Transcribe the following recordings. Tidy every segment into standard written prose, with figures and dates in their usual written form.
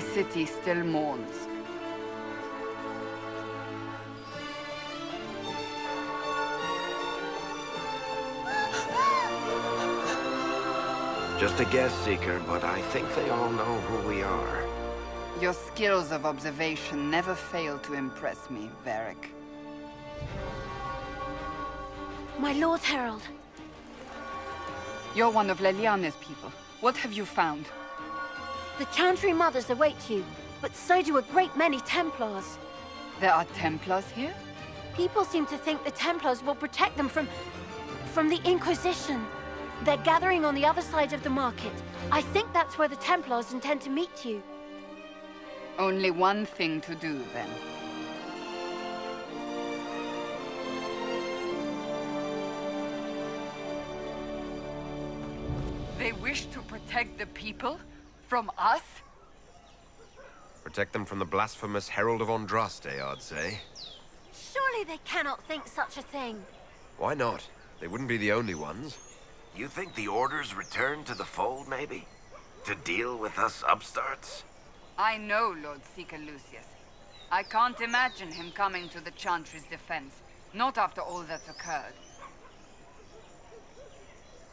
The city still mourns. Just a guess, Seeker, but I think they all know who we are. Your skills of observation never fail to impress me, Varric. My Lord Herald. You're one of Leliana's people. What have you found? The Chantry Mothers await you, but so do a great many Templars. There are Templars here? People seem to think the Templars will protect them from the Inquisition. They're gathering on the other side of the market. I think that's where the Templars intend to meet you. Only one thing to do, then. They wish to protect the people? From us? Protect them from the blasphemous Herald of Andraste, I'd say. Surely they cannot think such a thing. Why not? They wouldn't be the only ones. You think the Order's returned to the fold, maybe? To deal with us upstarts? I know Lord Seeker Lucius. I can't imagine him coming to the Chantry's defense. Not after all that's occurred.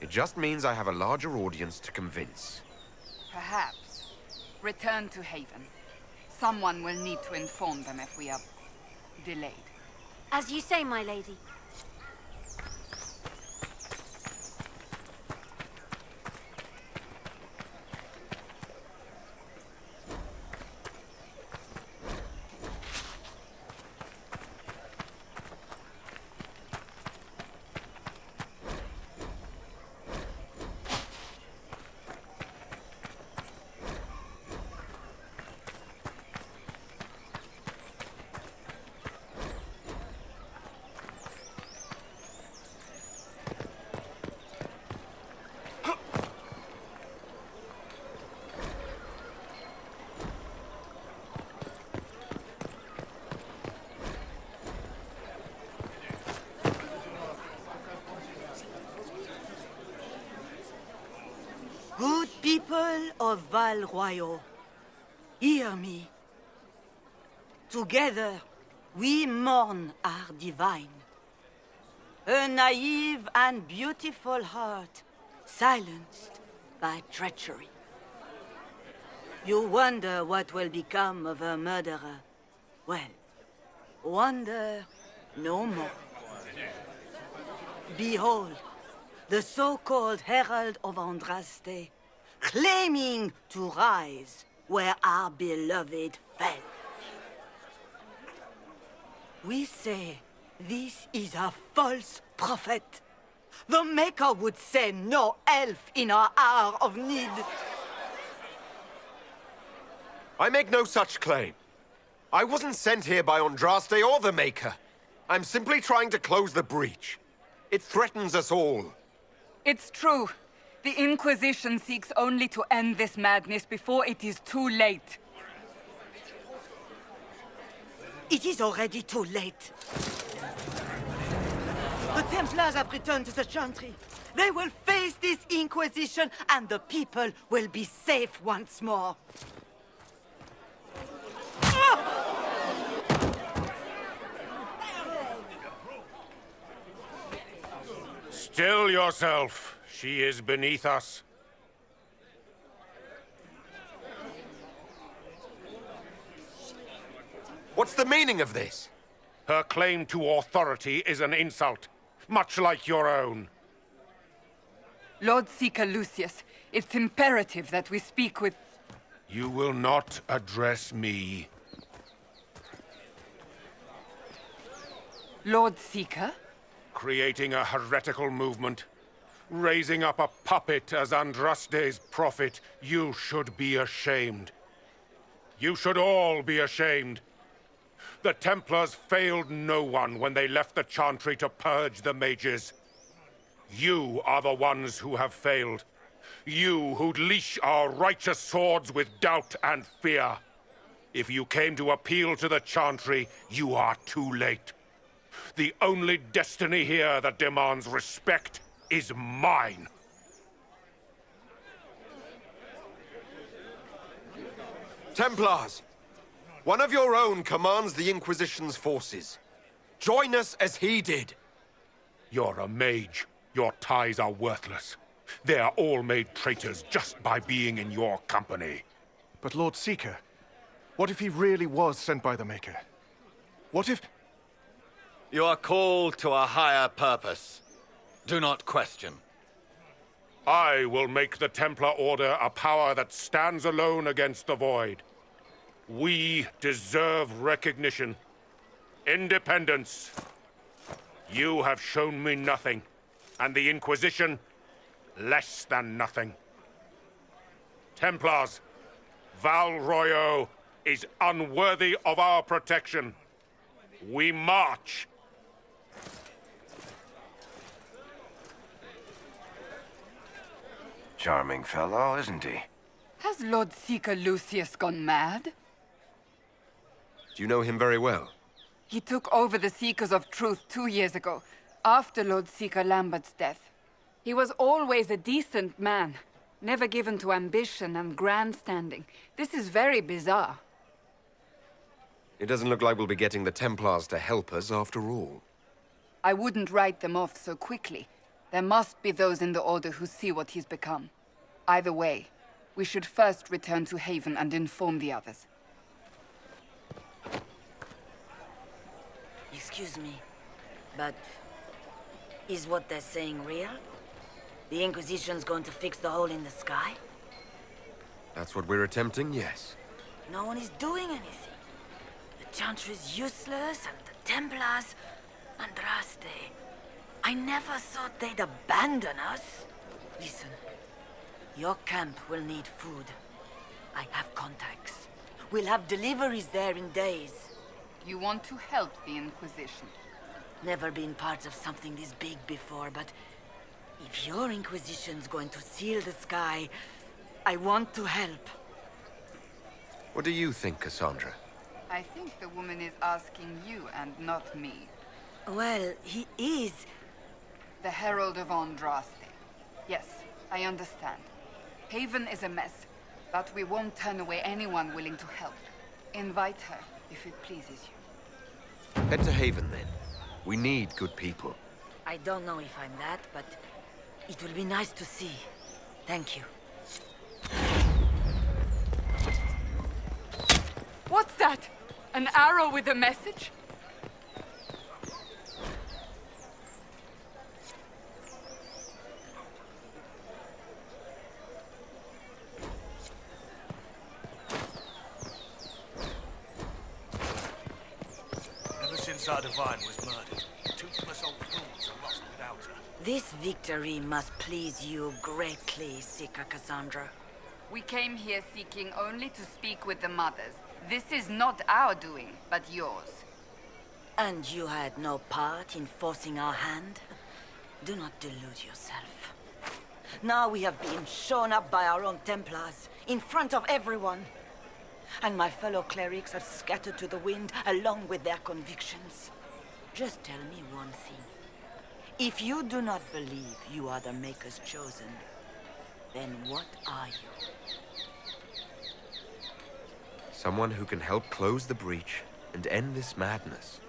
It just means I have a larger audience to convince. Perhaps. Return to Haven. Someone will need to inform them if we are delayed. As you say, my lady. Good people of Val Royal, hear me. Together, we mourn our divine. A naive and beautiful heart, silenced by treachery. You wonder what will become of a murderer. Well, wonder no more. Behold, the so-called Herald of Andraste, claiming to rise where our beloved fell. We say this is a false prophet. The Maker would send no elf in our hour of need. I make no such claim. I wasn't sent here by Andraste or the Maker. I'm simply trying to close the breach. It threatens us all. It's true. The Inquisition seeks only to end this madness before it is too late. It is already too late. The Templars have returned to the Chantry. They will face this Inquisition, and the people will be safe once more. Still yourself. She is beneath us. What's the meaning of this? Her claim to authority is an insult, much like your own. Lord Seeker Lucius, it's imperative that we speak with... You will not address me. Lord Seeker? Creating a heretical movement. Raising up a puppet as Andraste's prophet. You should be ashamed. You should all be ashamed. The Templars failed no one when they left the Chantry to purge the mages. You are the ones who have failed. You who'd leash our righteous swords with doubt and fear. If you came to appeal to the Chantry, you are too late. The only destiny here that demands respect is mine. Templars! One of your own commands the Inquisition's forces. Join us as he did. You're a mage. Your ties are worthless. They are all made traitors just by being in your company. But Lord Seeker, what if he really was sent by the Maker? What if... You are called to a higher purpose. Do not question. I will make the Templar Order a power that stands alone against the Void. We deserve recognition. Independence. You have shown me nothing, and the Inquisition, less than nothing. Templars, Val Royo is unworthy of our protection. We march. Charming fellow, isn't he? Has Lord Seeker Lucius gone mad? Do you know him very well? He took over the Seekers of Truth 2 years ago, after Lord Seeker Lambert's death. He was always a decent man, never given to ambition and grandstanding. This is very bizarre. It doesn't look like we'll be getting the Templars to help us after all. I wouldn't write them off so quickly. There must be those in the Order who see what he's become. Either way, we should first return to Haven and inform the others. Excuse me, but is what they're saying real? The Inquisition's going to fix the hole in the sky? That's what we're attempting, yes. No one is doing anything. The Chantry's useless, and the Templars... Andraste. I never thought they'd abandon us. Listen, your camp will need food. I have contacts. We'll have deliveries there in days. You want to help the Inquisition? Never been part of something this big before, but if your Inquisition's going to seal the sky, I want to help. What do you think, Cassandra? I think the woman is asking you and not me. Well, he is. The Herald of Andraste. Yes, I understand. Haven is a mess, but we won't turn away anyone willing to help. Invite her, if it pleases you. Head to Haven, then. We need good people. I don't know if I'm that, but it will be nice to see. Thank you. What's that? An arrow with a message? Ever since our divine was murdered, toothless old fools are lost without her. This victory must please you greatly, Seeker Cassandra. We came here seeking only to speak with the mothers. This is not our doing, but yours. And you had no part in forcing our hand? Do not delude yourself. Now we have been shown up by our own Templars, in front of everyone. And my fellow clerics have scattered to the wind along with their convictions. Just tell me one thing. If you do not believe you are the Maker's chosen, then what are you? Someone who can help close the breach and end this madness.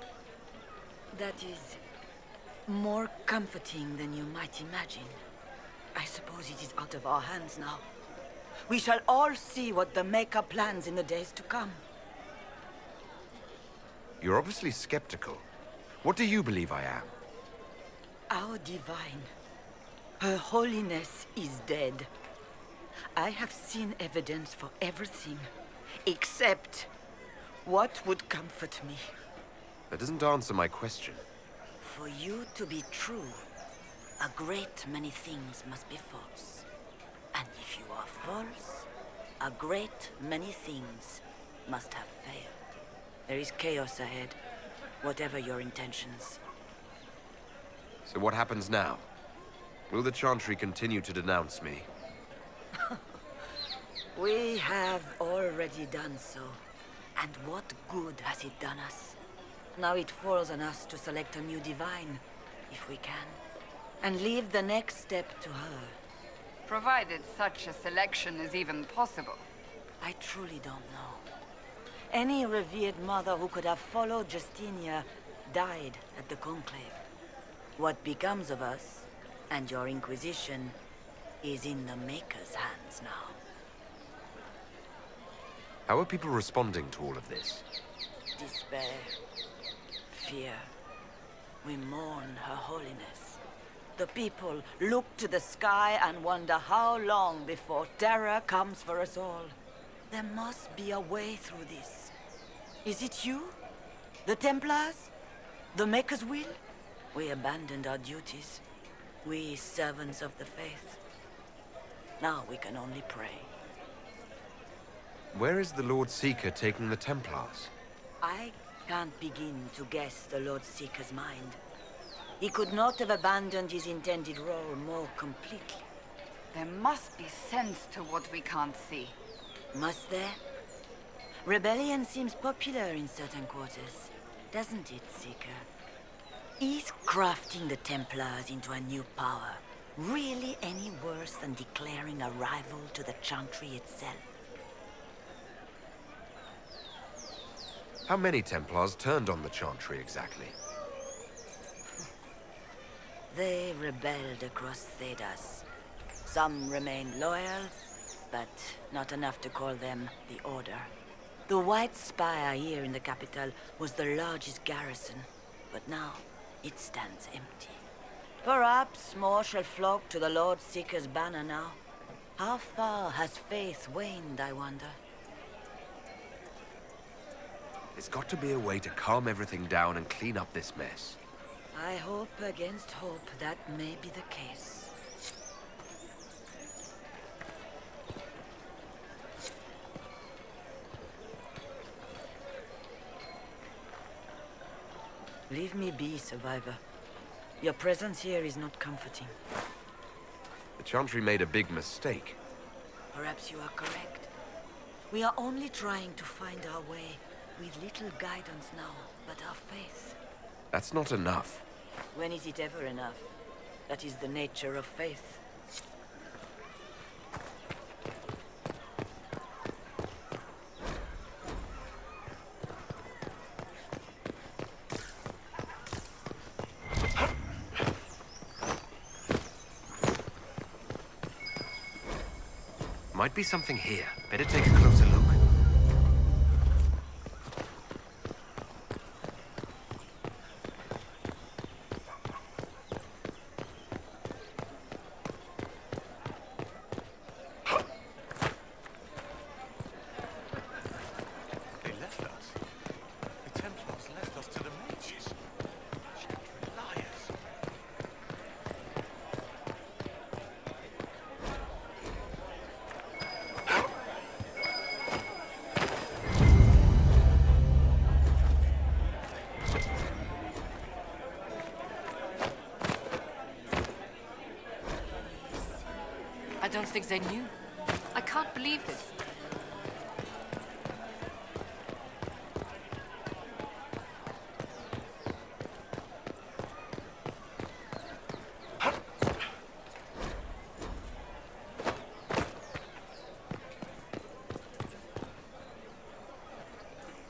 That is more comforting than you might imagine. I suppose it is out of our hands now. We shall all see what the Maker plans in the days to come. You're obviously skeptical. What do you believe I am? Our divine. Her holiness is dead. I have seen evidence for everything, except what would comfort me. That doesn't answer my question. For you to be true, a great many things must be false. And if you are false, a great many things must have failed. There is chaos ahead, whatever your intentions. So what happens now? Will the Chantry continue to denounce me? We have already done so. And what good has it done us? Now it falls on us to select a new divine, if we can. And leave the next step to her. Provided such a selection is even possible. I truly don't know. Any revered mother who could have followed Justinia died at the Conclave. What becomes of us, and your Inquisition, is in the Maker's hands now. How are people responding to all of this? Despair. Fear. We mourn Her Holiness. The people look to the sky and wonder how long before terror comes for us all. There must be a way through this. Is it you? The Templars? The Maker's will? We abandoned our duties. We servants of the faith. Now we can only pray. Where is the Lord Seeker taking the Templars? I can't begin to guess the Lord Seeker's mind. He could not have abandoned his intended role more completely. There must be sense to what we can't see. Must there? Rebellion seems popular in certain quarters, doesn't it, Seeker? Is crafting the Templars into a new power really any worse than declaring a rival to the Chantry itself? How many Templars turned on the Chantry exactly? They rebelled across Thedas. Some remained loyal, but not enough to call them the Order. The White Spire here in the capital was the largest garrison, but now it stands empty. Perhaps more shall flock to the Lord Seeker's banner now. How far has faith waned, I wonder? There's got to be a way to calm everything down and clean up this mess. I hope against hope that may be the case. Leave me be, survivor. Your presence here is not comforting. The Chantry made a big mistake. Perhaps you are correct. We are only trying to find our way, with little guidance now, but our faith. That's not enough. When is it ever enough? That is the nature of faith. Might be something here. Better take a closer look. They left us. The Templars left us to the mages. Chantry liars. I don't think they knew. I can't believe it.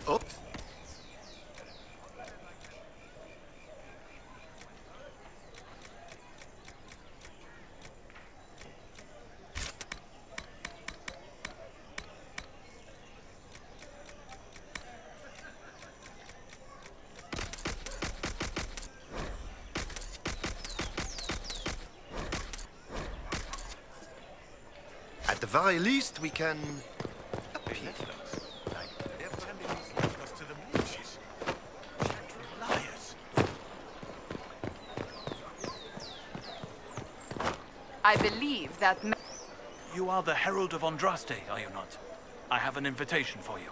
Oops. At the very least, we can... They left us. The Templars left us to the mages. Chantry liars. I believe that... You are the Herald of Andraste, are you not? I have an invitation for you.